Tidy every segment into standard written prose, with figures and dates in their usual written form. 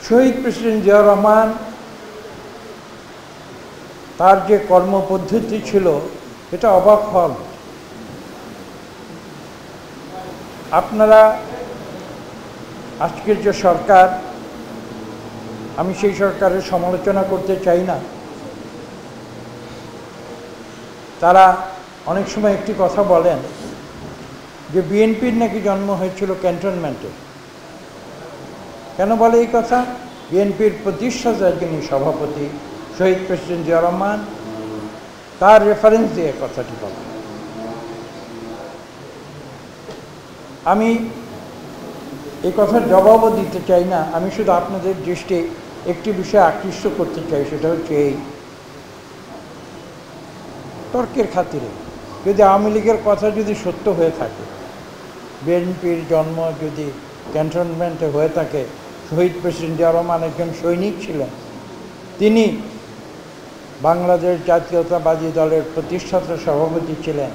শহীদ president Ziaur Rahman তার যে কর্মপদ্ধতি ছিল এটা অবাক হন। আপনারা আজকের যে সরকার, আমি সেই সরকারের সমালোচনা করতে চাই না, তারা অনেক সময় একটি কথা বলেন যে বিএনপির নাকি জন্ম হয়েছিল ক্যান্টনমেন্টে। কেন বলে এই কথা? বিএনপির প্রতিষ্ঠাতা যিনি সভাপতি শহীদ প্রেসিডেন্ট জিয়াউর রহমান, তার রেফারেন্স দিয়ে কথাটি বলে। আমি এই কথার জবাবও দিতে চাই না, আমি শুধু আপনাদের দৃষ্টি একটি বিষয়ে আকৃষ্ট করতে চাই, সেটা হচ্ছে এই তর্কের খাতিরে যদি আওয়ামী লীগের কথা যদি সত্য হয়ে থাকে, বিএনপির জন্ম যদি ক্যান্টনমেন্টে হয়ে থাকে, শহীদ প্রেসিডেন্ট জিয়াউর রহমান একজন সৈনিক ছিলেন, তিনি বাংলাদেশ জাতীয়তাবাদী দলের প্রতিষ্ঠাতা সভাপতি ছিলেন,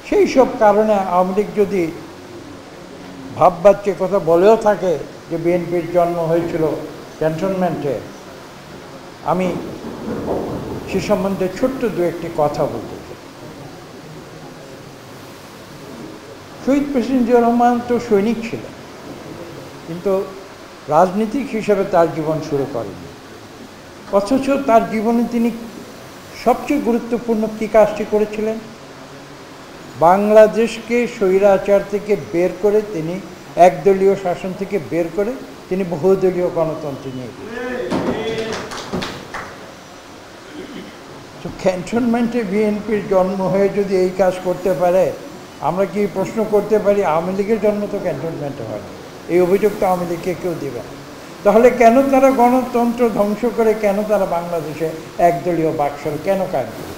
সেই সব কারণে আওয়ামী লীগ যদি ভাববাচ্চে কথা বলেও থাকে যে বিএনপির জন্ম হয়েছিল ক্যান্টনমেন্টে, আমি সে সম্বন্ধে ছোট্ট দু একটি কথা বলতে চাই। শহীদ প্রেসিডেন্ট জিয়াউর রহমান তো সৈনিক ছিলেন, কিন্তু রাজনীতিক হিসেবে তার জীবন শুরু করেনি। অথচ তার জীবনে তিনি সবচেয়ে গুরুত্বপূর্ণ কী কাজটি করেছিলেন? বাংলাদেশকে স্বৈরাচার থেকে বের করে, তিনি একদলীয় শাসন থেকে বের করে তিনি বহুদলীয় গণতন্ত্রে নিয়ে গেছেন। তো ক্যান্টনমেন্টে বিএনপির জন্ম হয়ে যদি এই কাজ করতে পারে, আমরা কি প্রশ্ন করতে পারি আওয়ামী লীগের জন্ম তো ক্যান্টনমেন্টে হয়? এই অভিযোগ তো আওয়ামী লীগকে কেউ দেবে না। তাহলে কেন তারা গণতন্ত্র ধ্বংস করে, কেন তারা বাংলাদেশে একদলীয় বাকশাল কেন কায়েম করে?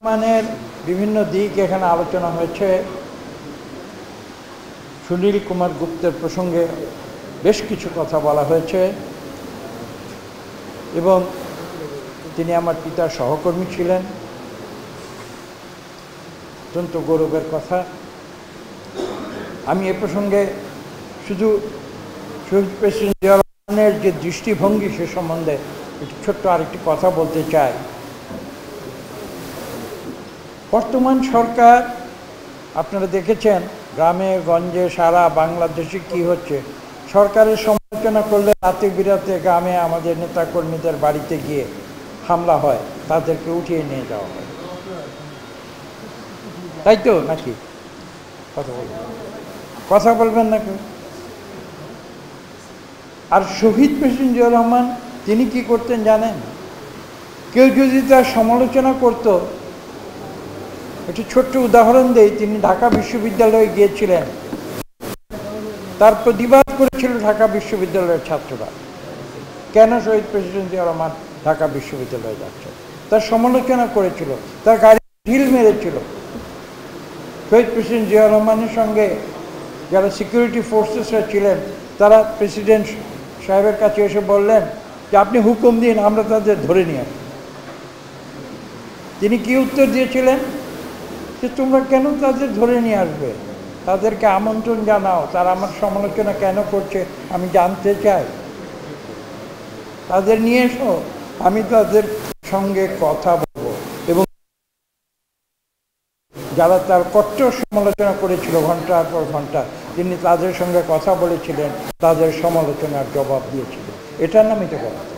মানের বিভিন্ন দিক এখানে আলোচনা হয়েছে। সুনীল কুমার গুপ্তের প্রসঙ্গে বেশ কিছু কথা বলা হয়েছে, এবং তিনি আমার পিতার সহকর্মী ছিলেন, অত্যন্ত গৌরবের কথা। আমি এ প্রসঙ্গে শুধু শহীদ প্রেসিডেন্ট জিয়াউর রহমানের যে দৃষ্টিভঙ্গি সে সম্বন্ধে একটু ছোট্ট আরেকটি কথা বলতে চাই। বর্তমান সরকার, আপনারা দেখেছেন গ্রামে গঞ্জে সারা বাংলাদেশে কি হচ্ছে। সরকারের সমালোচনা করলে রাতে বিরাতে গ্রামে আমাদের নেতাকর্মীদের বাড়িতে গিয়ে হামলা হয়, তাদেরকে উঠিয়ে নিয়ে যাওয়া হয়, তাই তো নাকি? কথা বলবেন না কেউ? আর শহীদ প্রেসিডেন্ট জিয়াউর রহমান তিনি কি করতেন জানেন? কেউ যদি তার সমালোচনা করত, একটি ছোট্ট উদাহরণ দেই। তিনি ঢাকা বিশ্ববিদ্যালয়ে গিয়েছিলেন, তার প্রতিবাদ করেছিল ঢাকা বিশ্ববিদ্যালয়ের ছাত্ররা, কেন শহীদ প্রেসিডেন্ট জিয়াউর রহমান ঢাকা বিশ্ববিদ্যালয়ে যাচ্ছে, তার সমালোচনা করেছিল, তার গাড়ি ঢিল মেরেছিল। শহীদ প্রেসিডেন্ট জিয়াউর রহমানের সঙ্গে যারা সিকিউরিটি ফোর্সেসরা ছিলেন, তারা প্রেসিডেন্ট সাহেবের কাছে এসে বললেন যে আপনি হুকুম দিন, আমরা তাদের ধরে নিয়ে আসি। তিনি কি উত্তর দিয়েছিলেন? যে তোমরা কেন তাদের ধরে নিয়ে আসবে, তাদেরকে আমন্ত্রণ জানাও, তারা আমার সমালোচনা কেন করছে আমি জানতে চাই, তাদের নিয়ে এসো, আমি তাদের সঙ্গে কথা বলবো। এবং যারা তার কঠোর সমালোচনা করেছিল ঘন্টার পর ঘন্টা, তিনি তাদের সঙ্গে কথা বলেছিলেন, তাদের সমালোচনার জবাব দিয়েছিলেন। এটার নামই তো গণতন্ত্র।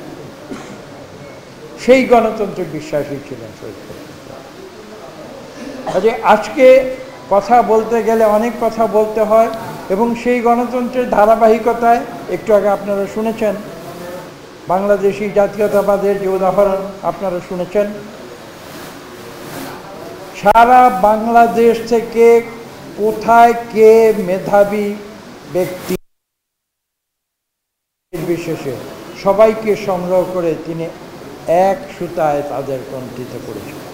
সেই গণতন্ত্রের বিশ্বাসী ছিলেন শহীদ প্রেসিডেন্ট। আজকে কথা বলতে গেলে অনেক কথা বলতে হয়, এবং সেই গণতন্ত্রের ধারাবাহিকতায় একটু আগে আপনারা শুনেছেন বাংলাদেশি জাতীয়তাবাদের যে উদাহরণ আপনারা শুনেছেন। সারা বাংলাদেশ থেকে কোথায় কে মেধাবী ব্যক্তি বিশেষে সবাইকে সংগ্রহ করে তিনি এক সুতায় তাদের কণ্ঠিত করেছিলেন।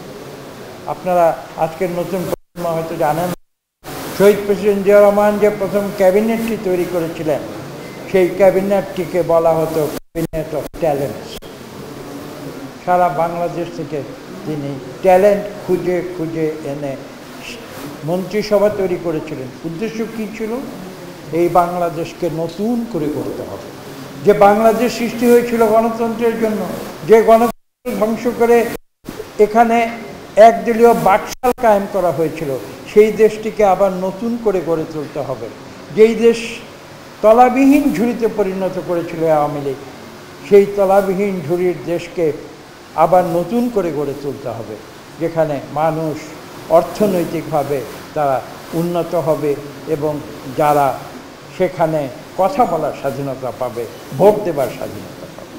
আপনারা আজকের নতুন প্রজন্ম হয়তো জানেন, শহীদ প্রেসিডেন্ট জিয়াউর রহমান যে প্রথম ক্যাবিনেটটি তৈরি করেছিলেন, সেই ক্যাবিনেটটিকে বলা হতো ক্যাবিনেট অফ ট্যালেন্টস। সারা বাংলাদেশ থেকে তিনি ট্যালেন্ট খুঁজে খুঁজে এনে মন্ত্রিসভা তৈরি করেছিলেন। উদ্দেশ্য কী ছিল? এই বাংলাদেশকে নতুন করে করতে হবে। যে বাংলাদেশ সৃষ্টি হয়েছিল গণতন্ত্রের জন্য, যে গণতন্ত্র ধ্বংস করে এখানে একদলীয় বাকশাল কায়েম করা হয়েছিল, সেই দেশটিকে আবার নতুন করে গড়ে তুলতে হবে। যেই দেশ তলাবিহীন ঝুড়িতে পরিণত করেছিল আওয়ামী লীগ, সেই তলাবিহীন ঝুড়ির দেশকে আবার নতুন করে গড়ে তুলতে হবে, যেখানে মানুষ অর্থনৈতিকভাবে তারা উন্নত হবে এবং যারা সেখানে কথা বলার স্বাধীনতা পাবে, ভোট দেবার স্বাধীনতা পাবে।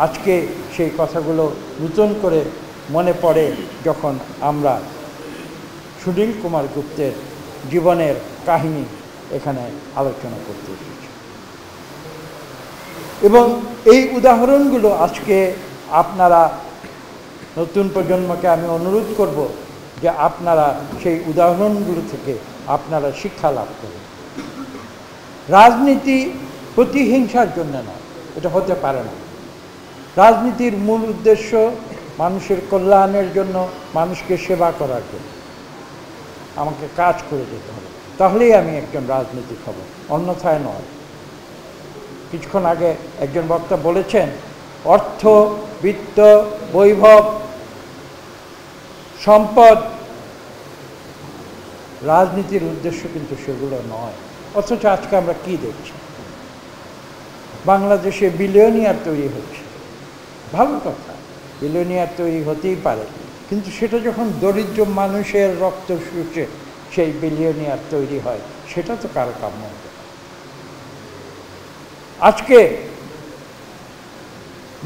আজকে সেই কথাগুলো নতুন করে মনে পড়ে যখন আমরা সুনীল কুমার গুপ্তের জীবনের কাহিনী এখানে আলোচনা করতে এসেছি। এবং এই উদাহরণগুলো আজকে আপনারা, নতুন প্রজন্মকে আমি অনুরোধ করব যে আপনারা সেই উদাহরণগুলো থেকে আপনারা শিক্ষা লাভ করুন। রাজনীতি প্রতিহিংসার জন্য নয়, এটা হতে পারে না। রাজনীতির মূল উদ্দেশ্য মানুষের কল্যাণের জন্য, মানুষকে সেবা করার জন্য। আমাকে কাজ করে যেতে হবে, তাহলেই আমি একজন রাজনীতিক হব, অন্যথায় নয়। কিছুক্ষণ আগে একজন বক্তা বলেছেন, অর্থ, বিত্ত, বৈভব, সম্পদ রাজনীতির উদ্দেশ্য কিন্তু সেগুলো নয়। অথচ আজকে আমরা কি দেখছি? বাংলাদেশে বিলিয়নিয়ার তৈরি হচ্ছে, ভালো কথা, বিলিয়নিয়ার তৈরি হতেই পারে, কিন্তু সেটা যখন দরিদ্র মানুষের রক্ত শুষে সেই বিলিয়নিয়ার তৈরি হয়, সেটা তো কারো কাম্য হতে পারে। আজকে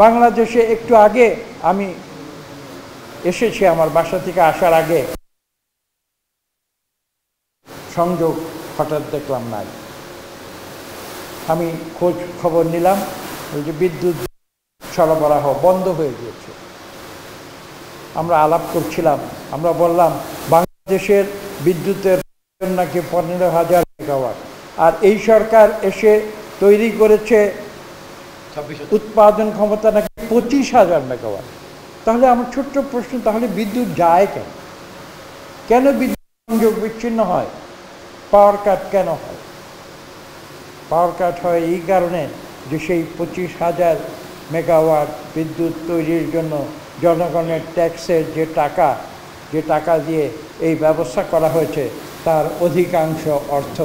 বাংলাদেশে একটু আগে আমি এসেছি, আমার বাসা থেকে আসার আগে সংযোগ হঠাৎ দেখলাম নাই। আমি খোঁজ খবর নিলাম, ওই যে বিদ্যুৎ সরবরাহ বন্ধ হয়ে গিয়েছে। আমরা আলাপ করছিলাম, আমরা বললাম বাংলাদেশের বিদ্যুতের নাকি 15,000 মেগাওয়াট, আর এই সরকার এসে তৈরি করেছে উৎপাদন ক্ষমতা নাকি 25,000 মেগাওয়াট। তাহলে আমার ছোট্ট প্রশ্ন, তাহলে বিদ্যুৎ যায় কেন? কেন বিদ্যুৎ সংযোগ বিচ্ছিন্ন হয়? পাওয়ার কাট কেন হয়? পাওয়ার কাট হয় এই কারণে যে সেই 25,000 মেগাওয়াট বিদ্যুৎ তৈরির জন্য জনগণের ট্যাক্সের যে টাকা দিয়ে এই ব্যবস্থা করা হয়েছে, তার অধিকাংশ অর্থ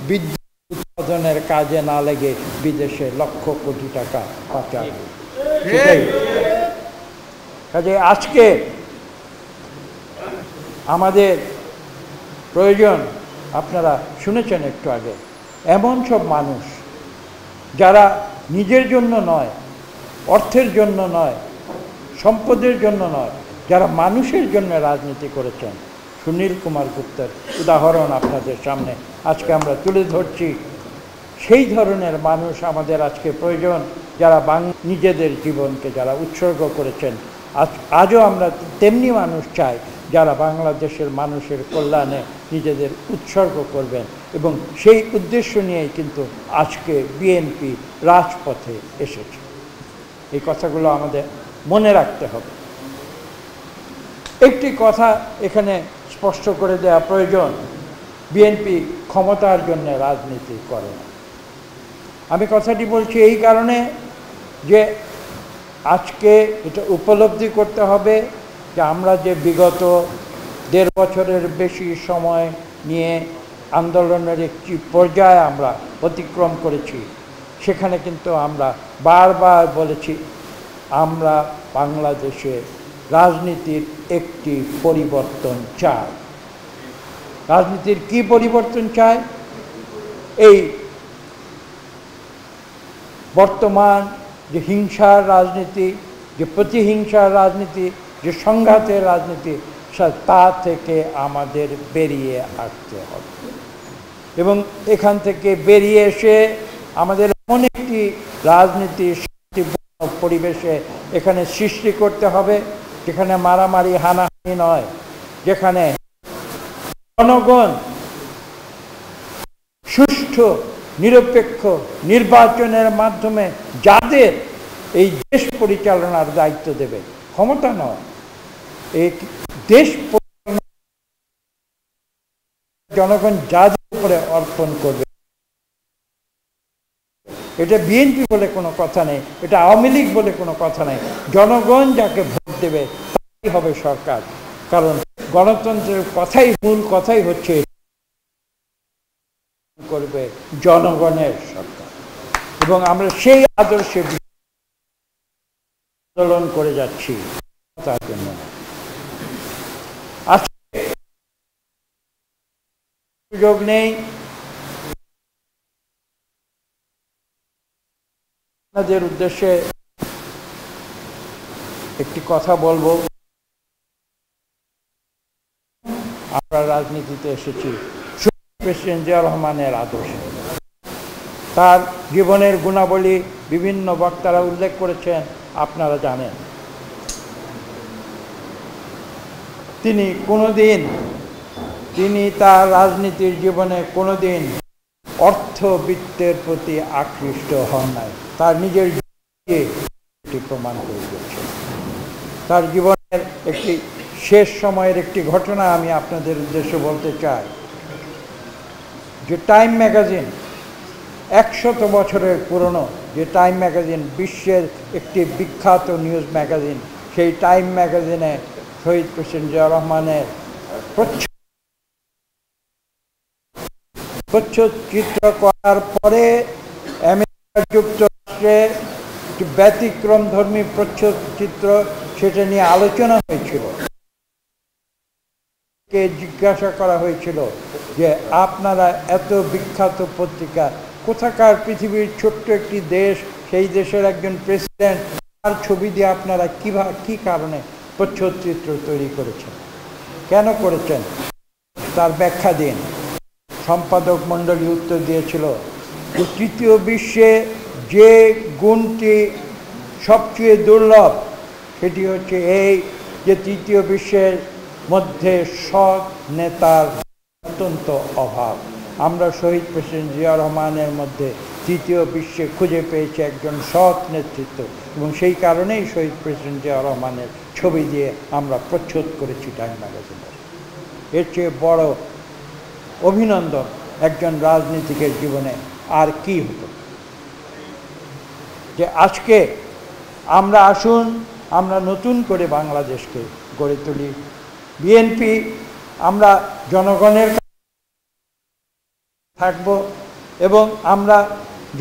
বিদ্যুৎ উৎপাদনের কাজে না লেগে বিদেশে লক্ষ কোটি টাকা পাচার। কাজে আজকে আমাদের প্রয়োজন, আপনারা শুনেছেন একটু আগে, এমন সব মানুষ যারা নিজের জন্য নয়, অর্থের জন্য নয়, সম্পদের জন্য নয়, যারা মানুষের জন্য রাজনীতি করেছেন। সুনীল কুমার গুপ্তের উদাহরণ আপনাদের সামনে আজকে আমরা তুলে ধরছি। সেই ধরনের মানুষ আমাদের আজকে প্রয়োজন, যারা নিজেদের জীবনকে যারা উৎসর্গ করেছেন। আজও আমরা তেমনি মানুষ চাই যারা বাংলাদেশের মানুষের কল্যাণে নিজেদের উৎসর্গ করবেন, এবং সেই উদ্দেশ্য নিয়েই কিন্তু আজকে বিএনপি রাজপথে এসেছে। এই কথাগুলো আমাদের মনে রাখতে হবে। একটি কথা এখানে স্পষ্ট করে দেওয়া প্রয়োজন, বিএনপি ক্ষমতার জন্য রাজনীতি করে না। আমি কথাটি বলছি এই কারণে যে আজকে এটা উপলব্ধি করতে হবে যে আমরা যে বিগত 1.5 বছরের বেশি সময় নিয়ে আন্দোলনের একটি পর্যায়ে আমরা অতিক্রম করেছি, সেখানে কিন্তু আমরা বারবার বলেছি আমরা বাংলাদেশে রাজনীতির একটি পরিবর্তন চাই। রাজনীতির কি পরিবর্তন চাই? এই বর্তমান যে হিংসার রাজনীতি, যে প্রতিহিংসার রাজনীতি, যে সংঘাতের রাজনীতি, তা থেকে আমাদের বেরিয়ে আসতে হবে, এবং এখান থেকে বেরিয়ে এসে আমাদের এমন একটি রাজনীতি শান্তিপূর্ণ পরিবেশে এখানে সৃষ্টি করতে হবে, যেখানে মারামারি হানাহানি নয়, যেখানে জনগণ সুষ্ঠু নিরপেক্ষ নির্বাচনের মাধ্যমে যাদের এই দেশ পরিচালনার দায়িত্ব দেবে, ক্ষমতা নয়, এই দেশ জনগণ যাদের উপরে অর্পণ করবে। এটা বিএনপি বলে কোনো কথা নেই, এটা আওয়ামী লীগ বলে কোনো কথা নেই। জনগণ যাকে ভোট দেবে তাই হবে সরকার। কারণ গণতন্ত্রের কথাই, মূল কথাই হচ্ছে করবে জনগণের সরকার, এবং আমরা সেই আদর্শে আন্দোলন করে যাচ্ছি। তার জন্য আজকে সুযোগ নেই আপনাদের উদ্দেশ্যে একটি কথা বলবো। আমরা রাজনীতিতে এসেছি প্রেসিডেন্ট জিয়াউর রহমানের আদর্শে। তার জীবনের গুণাবলী বিভিন্ন বক্তারা উল্লেখ করেছেন, আপনারা জানেন। তিনি তার রাজনীতির জীবনে কোনোদিন অর্থবিত্তের প্রতি আকৃষ্ট হন নাই। তার নিজের এটি প্রমাণ করে দিয়েছেন। তার জীবনের একটি শেষ সময়ের একটি ঘটনা আমি আপনাদের উদ্দেশ্যে বলতে চাই, যে টাইম ম্যাগাজিন, 100 বছরের পুরনো যে টাইম ম্যাগাজিন, বিশ্বের একটি বিখ্যাত নিউজ ম্যাগাজিন, সেই টাইম ম্যাগাজিনে শহীদ প্রেসিডেন্ট জিয়াউর রহমানের প্রচ্ছদচিত্র করার পরে আমেরিকা যুক্তরাষ্ট্রে ব্যতিক্রমধর্মী প্রচ্ছদচিত্র, সেটা নিয়ে আলোচনা হয়েছিল। জিজ্ঞাসা করা হয়েছিল যে আপনারা এত বিখ্যাত পত্রিকা, কোথাকার পৃথিবীর ছোট্ট একটি দেশ, সেই দেশের একজন প্রেসিডেন্ট, তার ছবি দিয়ে আপনারা কী কারণে প্রচ্ছদচিত্র তৈরি করেছেন, কেন করেছেন, তার ব্যাখ্যা দিন। সম্পাদক মণ্ডলী উত্তর দিয়েছিল যে তৃতীয় বিশ্বে যে গুণটি সবচেয়ে দুর্লভ সেটি হচ্ছে এই, যে তৃতীয় বিশ্বের মধ্যে সৎ নেতার অত্যন্ত অভাব। আমরা শহীদ প্রেসিডেন্ট জিয়াউর রহমানের মধ্যে তৃতীয় বিশ্বে খুঁজে পেয়েছি একজন সৎ নেতৃত্ব, এবং সেই কারণেই শহীদ প্রেসিডেন্ট জিয়াউর রহমানের ছবি দিয়ে আমরা প্রচ্ছদ করেছি টাইম ম্যাগাজিনে। এর চেয়ে বড় অভিনন্দন একজন রাজনীতিকের জীবনে আর কি হতো। যে আজকে আমরা আসুন, আমরা নতুন করে বাংলাদেশকে গড়ে তুলি। বিএনপি আমরা জনগণের থাকব, এবং আমরা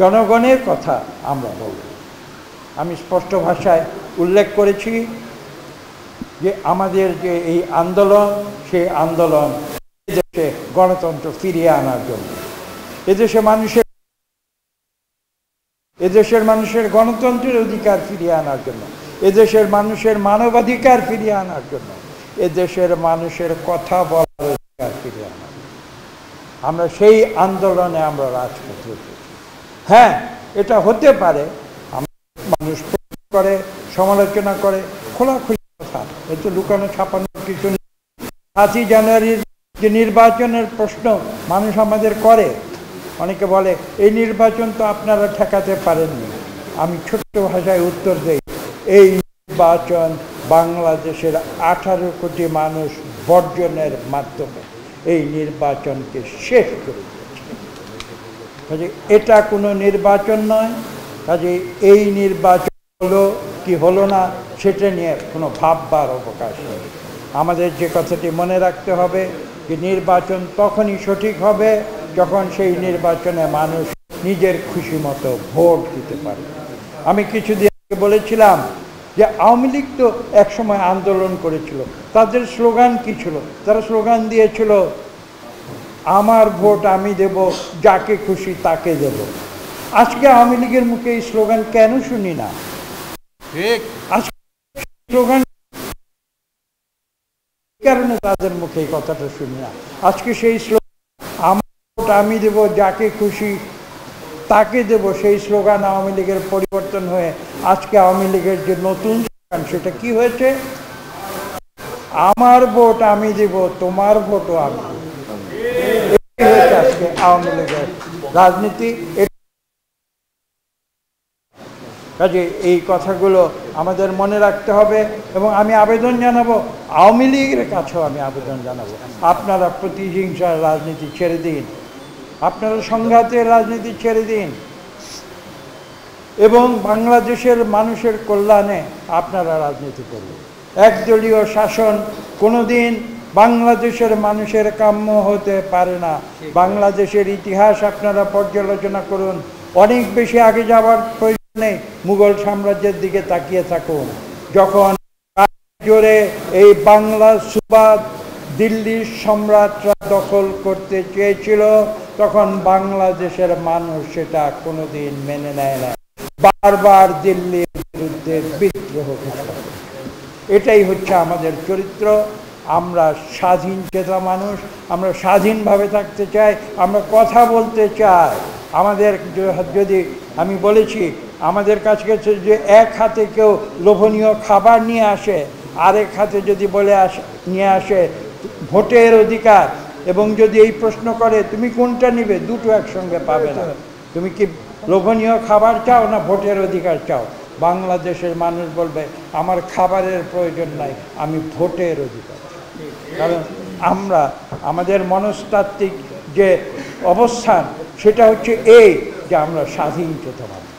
জনগণের কথা আমরা বলব। আমি স্পষ্ট ভাষায় উল্লেখ করেছি যে আমাদের যে এই আন্দোলন, সেই আন্দোলন এদেশে গণতন্ত্র ফিরিয়ে আনার জন্য, এদেশের মানুষের গণতন্ত্রের অধিকার ফিরিয়ে আনার জন্য, এদেশের মানুষের মানবাধিকার ফিরিয়ে আনার জন্য, এদেশের মানুষের কথা বলার অধিকার ফিরিয়ে আনার জন্য আমরা সেই আন্দোলনে আমরা রাজপথে উঠেছি। হ্যাঁ, এটা হতে পারে মানুষ করে, সমালোচনা করে, খোলাখুলি কথা, এতে লুকানো ছাপানোর কিছু নেই। 5ই জানুয়ারির যে নির্বাচনের প্রশ্ন মানুষ আমাদের করে, অনেকে বলে এই নির্বাচন তো আপনারা ঠেকাতে পারেননি। আমি ছোট্ট ভাষায় উত্তর দেই, এই নির্বাচন বাংলাদেশের 18 কোটি মানুষ বর্জনের মাধ্যমে এই নির্বাচনকে শেষ করে দিয়েছে। কাজে এটা কোনো নির্বাচন নয়। কাজে এই নির্বাচন হলো কি হলো না সেটা নিয়ে কোনো ভাববার অবকাশ নেই। আমাদের যে কথাটি মনে রাখতে হবে যে নির্বাচন তখনই সঠিক হবে যখন সেই নির্বাচনে মানুষ নিজের খুশি মতো ভোট দিতে পারে। আমি কিছুদিন আগে বলেছিলাম যে আওয়ামী লীগ তো একসময় আন্দোলন করেছিল, তাদের স্লোগান কি ছিল? তারা স্লোগান দিয়েছিল, আমার ভোট আমি দেব, যাকে খুশি তাকে দেব। আজকে আওয়ামী লীগের মুখে এই স্লোগান কেন শুনি না? আজকে স্লোগান কারণে তাদের মুখে এই কথাটা শুনি না। আজকে সেই স্লোগান, আমার ভোট আমি দেব, যাকে খুশি তাকে দেব, সেই স্লোগান আওয়ামী লীগের পরিবর্তন হয়ে আজকে আওয়ামী লীগের যে নতুন স্লোগান সেটা কি হয়েছে? আমার ভোট আমি দেব, তোমার ভোটও আমি দেব। এই হয়েছে আজকে আওয়ামী লীগের রাজনীতি। কাজে এই কথাগুলো আমাদের মনে রাখতে হবে এবং আমি আবেদন জানাবো, আওয়ামী লীগের কাছেও আমি আবেদন জানাবো, আপনারা প্রতিহিংসার রাজনীতি ছেড়ে দিন, আপনারা সংঘাতের রাজনীতি ছেড়ে দিন এবং বাংলাদেশের মানুষের কল্যাণে আপনারা রাজনীতি করুন। একদলীয় শাসন কোনোদিন বাংলাদেশের মানুষের কাম্য হতে পারে না। বাংলাদেশের ইতিহাস আপনারা পর্যালোচনা করুন, অনেক বেশি আগে যাওয়ার প্রয়োজন নেই, মুঘল সাম্রাজ্যের দিকে তাকিয়ে থাকুন। যখন জোরে এই বাংলা সুবাদ দিল্লির সম্রাটরা দখল করতে চেয়েছিল, তখন বাংলাদেশের মানুষ সেটা কোনোদিন মেনে নেয় না, বারবার দিল্লির বিরুদ্ধে বিদ্রোহ করে। এটাই হচ্ছে আমাদের চরিত্র। আমরা স্বাধীন চেতা মানুষ, আমরা স্বাধীনভাবে থাকতে চাই, আমরা কথা বলতে চাই। আমাদের যদি আমি বলেছি, আমাদের কাছে যে এক হাতে কেউ লোভনীয় খাবার নিয়ে আসে, আরেক হাতে যদি বলে নিয়ে আসে ভোটের অধিকার, এবং যদি এই প্রশ্ন করে তুমি কোনটা নিবে, দুটো একসঙ্গে পাবে না। তুমি কি লোভনীয় খাবার চাও না ভোটের অধিকার চাও? বাংলাদেশের মানুষ বলবে আমার খাবারের প্রয়োজন নাই, আমি ভোটের অধিকার। কারণ আমরা আমাদের মনস্তাত্ত্বিক যে অবস্থান সেটা হচ্ছে এই যে আমরা স্বাধীন চেতা মানুষ,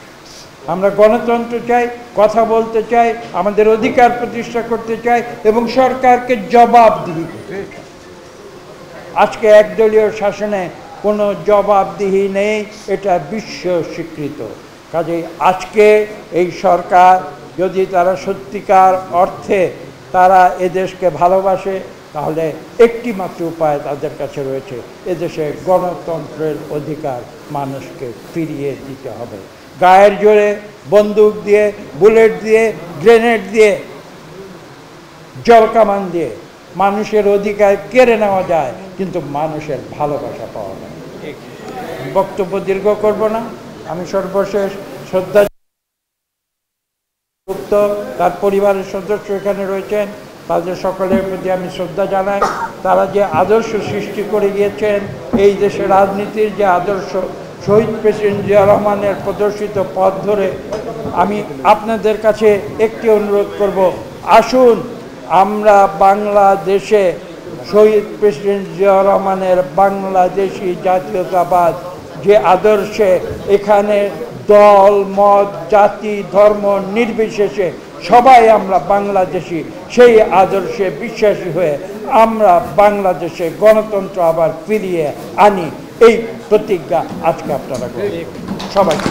আমরা গণতন্ত্র চাই, কথা বলতে চাই, আমাদের অধিকার প্রতিষ্ঠা করতে চাই এবং সরকারকে জবাবদিহি করতে চাই। আজকে একদলীয় শাসনে কোনো জবাবদিহি নেই, এটা বিশ্ব স্বীকৃত। কাজেই আজকে এই সরকার যদি তারা সত্যিকার অর্থে তারা এদেশকে ভালোবাসে, তাহলে একটি মাত্র উপায় তাদের কাছে রয়েছে, এদেশে গণতন্ত্রের অধিকার মানুষকে ফিরিয়ে দিতে হবে। গায়ের জোরে বন্দুক দিয়ে, বুলেট দিয়ে, গ্রেনেড দিয়ে, জলকামান দিয়ে মানুষের অধিকার কেড়ে নেওয়া যায়, কিন্তু মানুষের ভালোবাসা পাওয়া যায়। বক্তব্য দীর্ঘ করব না, আমি সর্বশেষ শ্রদ্ধা গুপ্ত, তার পরিবারের সদস্য এখানে রয়েছেন, তাদের সকলের প্রতি আমি শ্রদ্ধা জানাই। তারা যে আদর্শ সৃষ্টি করে গিয়েছেন, এই দেশের রাজনীতির যে আদর্শ, শহীদ প্রেসিডেন্ট জিয়া রহমানের প্রদর্শিত পথ ধরে আমি আপনাদের কাছে একটি অনুরোধ করব, আসুন আমরা বাংলাদেশে শহীদ প্রেসিডেন্ট জিয়া রহমানের বাংলাদেশি জাতীয়তাবাদ যে আদর্শে এখানে দল মত জাতি ধর্ম নির্বিশেষে সবাই আমরা বাংলাদেশি, সেই আদর্শে বিশ্বাসী হয়ে আমরা বাংলাদেশে গণতন্ত্র আবার ফিরিয়ে আনি, এই প্রতিজ্ঞা আজকে আপনারা করেন। সবাইকে